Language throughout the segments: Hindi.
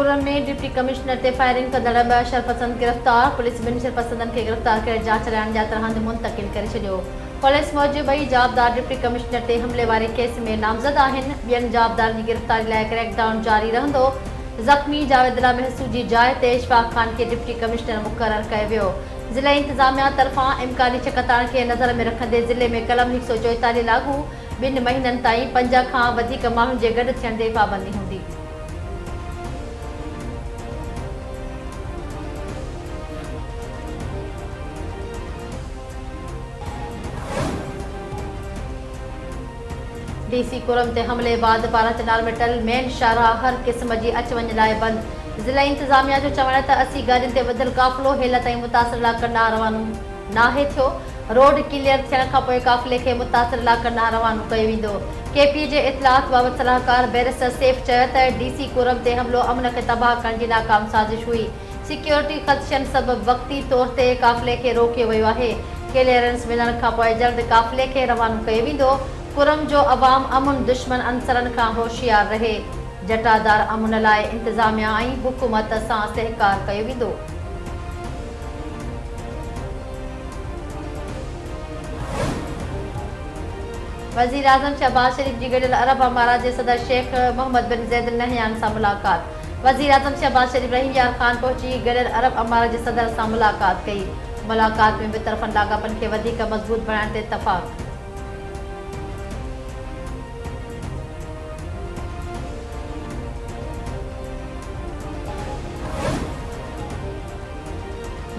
कुरम में डिप्टी कमिश्नर ते फायरिंग कंदड़ ॿ शरपसंद गिरफ़्तार। पुलिस ॿिनि शरपसंदनि खे गिरफ़्तार करे जांच लाइ अणॼातल हंधि मुंतक़िल करे छॾियो। पुलिस मूजिबि ॿई जाबदार डिप्टी कमिश्नर ते हमले वारे केस में नामज़द आहिनि। ॿियनि जाबदारनि जी गिरफ़्तारी लाइ क्रैकडाउन जारी रहंदो। ज़ख़्मी जावेदुल्ला महसूद जी जाइ ते इशफाक खान खे डिप्टी कमिश्नर मुक़ररु कयो वियो। ज़िला इंतिज़ामिया तरफ़ां इम्कानी चकताण खे नज़र में रखंदे ज़िले में कलम 144 लाॻू। 2 महीननि ताईं 5 खां वधीक माण्हुनि जे गॾु थियण ते पाबंदी हूंदी। डीसी कुरम ते हमले बाद पाराचनाल में टल मेन शाहराह हर क़िस्म जी अच वञ लाइ बंदि। ज़िला इंतिज़ामिया जो चवण त 80 गाॾियुनि ते ॿधल काफ़िलो हेल ताईं मुतासिर इलाक़नि ॾांहुं रवानो नाहे थियो। रोड क्लियर थियण खां पोइ काफ़िले खे मुतासिर इलाक़नि ॾांहुं रवानो कयो वेंदो। केपी जे इतलात बाबति सलाहकार बैरिस्टर सैफ चयो त डीसी कुरम ते हमलो अमन खे तबाह करण जी नाकाम साज़िश हुई। सिक्योरिटी ख़दशनि सबबि वक़्ती तौर ते काफ़िले खे रोकियो वियो आहे। क्लियरेंस मिलण खां पोइ जल्द काफ़िले खे रवानो कयो वेंदो। कुरम जो अवाम अमुन दुश्मन अंसरनि खां होशियार रहे। जटादार अमुन लाइ इंतिज़ामिया ऐं हुकूमत सां सहकार कयो वेंदो। वज़ीर आज़म शहबाज शरीफ जी गॾियल अरब अमारात जे सदर शेख मोहम्मद बिन ज़ैद अल नहयान सां मुलाक़ात। वज़ीर आज़म शहबाज शरीफ रहीम यार ख़ान पहुची गॾियल अरब अमारात जे सदर सां मुलाक़ात कई। मुलाक़ात में ॿिनि तरफ़नि लाॻापनि खे वधीक मज़बूत बणाइण ते इत्तफ़ाक़।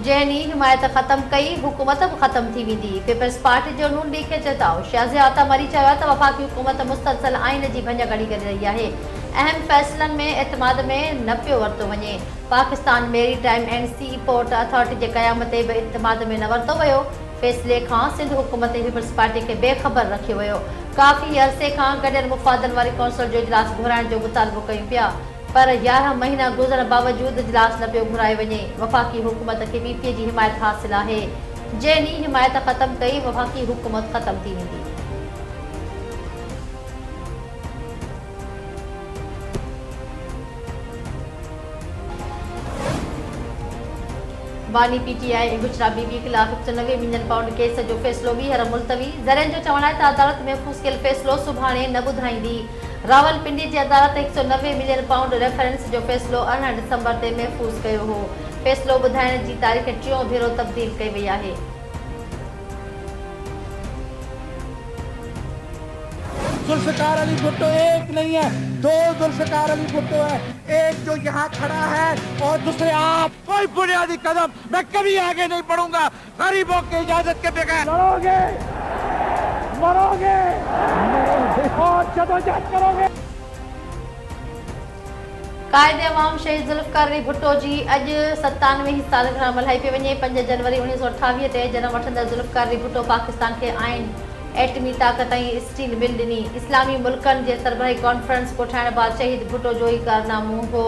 जंहिं ॾींहुं हिमायत ख़त्म कई हुकूमत बि ख़त्म थी वेंदी। पीपल्स पार्टी जो नून लीग खे चेताव। शाज़िया आता मरी चयो त वफ़ाक़ी हुकूमत मुस्तक़िल आइन जी भञ घड़ी करे रही आहे। अहम फ़ैसिलनि में एतमाद में न पियो वरितो वञे। Pakistan maritime and sea port authority जे क़याम ते बि एतमाद में न वरितो वियो। फ़ैसिले खां सिंध हुकूमत पीपल्स पार्टी खे बेख़बर रखियो वियो। काफ़ी अरसे खां गॾियल मुफ़ादनि वारी कौंसिल जो इजलास घुराइण जो मुतालबो कयूं पिया, पर 11 महीना गुज़रण बावजूद इजलास न पियो घुरायो वञे। वफ़ाक़ी हुकूमत खे पीपीए जी हिमायत हासिल आहे। जंहिं ॾींहुं हिमायत ख़त्म कई वफ़ाक़ी हुकूमत ख़त्म थी वेंदी। बानी पीटीआई ऐं गुजरात बीबी ख़िलाफ़ 190 मिलियन पाउंड केस जो फ़ैसिलो ॿीहर मुलतवी। ज़रियनि जो चवणु आहे त अदालत महफ़ूज़ कयल फ़ैसिलो सुभाणे न ॿुधाईंदी। रावलपिंडी जी अदालत 190 मिलियन पाउंड रेफरेंस जो फ़ैसिलो 18 डिसंबर ते महफ़ूज़ कयो हो। फ़ैसिलो ॿुधाइण जी तारीख़ 3 भेरो तब्दील कई वई आहे। जुल्फ़िकार अली भुट्टो एक नहीं है, 2 जुल्फ़िकार अली भुट्टो है। एक जो यहाँ खड़ा है और दूसरे आप। कोई बुनियादी कदम मैं कभी आगे नहीं बढ़ूंगा गरीबों की इजाजत के बगैर। लड़ोगे, मरोगे और जदोजहद करोगे। कायदे अवाम शहीद ज़ुल्फ़िकार अली भुट्टो जी अॼु 97वीं सालगिरह मल्हाई पई वञे। 5 जनवरी 1928 ते जनम वठंदड़ ज़ुल्फ़िकार अली भुट्टो पाकिस्तान खे आइन, एटमी ताक़त ऐं स्टील मिल ॾिनी। इस्लामी मुल्कनि जे सरबराही कॉन्फ्रेंस को ठाहिण बाद शहीद भुट्टो जो ई कारनामो हो।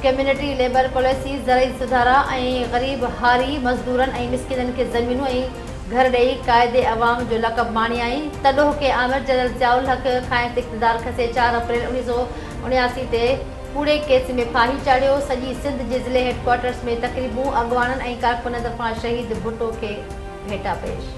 कम्यूनिटी लेबर पॉलिसी, ज़रई सुधारा ऐं ग़रीब हारी मज़दूरनि ऐं मिस्किननि खे ज़मीनूं ऐं घर ॾेई कायदे अवाम जो लक़ब माणियाई। तॾोह के आमिर जनरल ज़ियाउल हक़ खां इक़्तिदार खसे 4 अप्रैल 1979 ते कूड़े केस में फाही चाढ़ियो। सॼी सिंध जे ज़िले हेडक्वार्टर्स में तक़रीबूं अॻवाननि ऐं कारकुननि तरफ़ां शहीद भुट्टो खे भेटा पेश।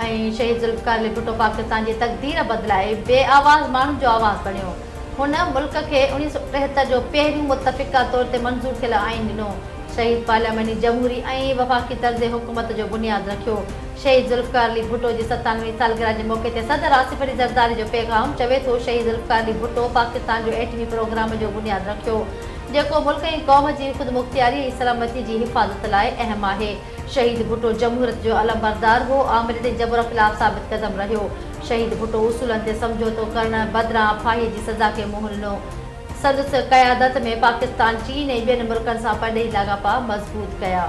ऐं शहीद ज़ुल्फ़िकार अली भुट्टो पाकिस्तान जी तक़दीर बदिलाए बेआवाज़ माण्हुनि जो आवाज़ बणियो। हुन मुल्क खे 1973 जो पहिरियों मुतफ़िक़ा तौर ते मंज़ूर थियल आइन ॾिनो। शहीद पार्लियामेंटी जमहूरी ऐं वफ़ाक़ी तर्ज़ हुकूमत जो बुनियाद रखियो। शहीद ज़ुल्फ़िकार अली भुट्टो जी 97वीं सालगिरह जे मौक़े ते सदर आसिफ अली ज़रदारी जो पैगाम चवे थो, शहीद ज़ुल्फ़िकार अली भुट्टो पाकिस्तान जो एटमी प्रोग्राम जो बुनियाद रखियो, जेको मुल्क ऐं क़ौम जी ख़ुदमुख़्तियारी ऐं सलामती जी हिफ़ाज़त लाइ अहम आहे। शहीद भुट्टो जमहूरियत जो अलमबरदार हो, आमिर ते जबर ख़िलाफ़ साबित क़दम रहियो। शहीद भुट्टो उसूलनि ते समझौतो करण बदिरां फाही जी सज़ा खे मुंहुं ॾिनो। संदसि क़यादत में पाकिस्तान, चीन ऐं ॿियनि मुल्कनि सां परॾेही लाॻापा मज़बूत कया।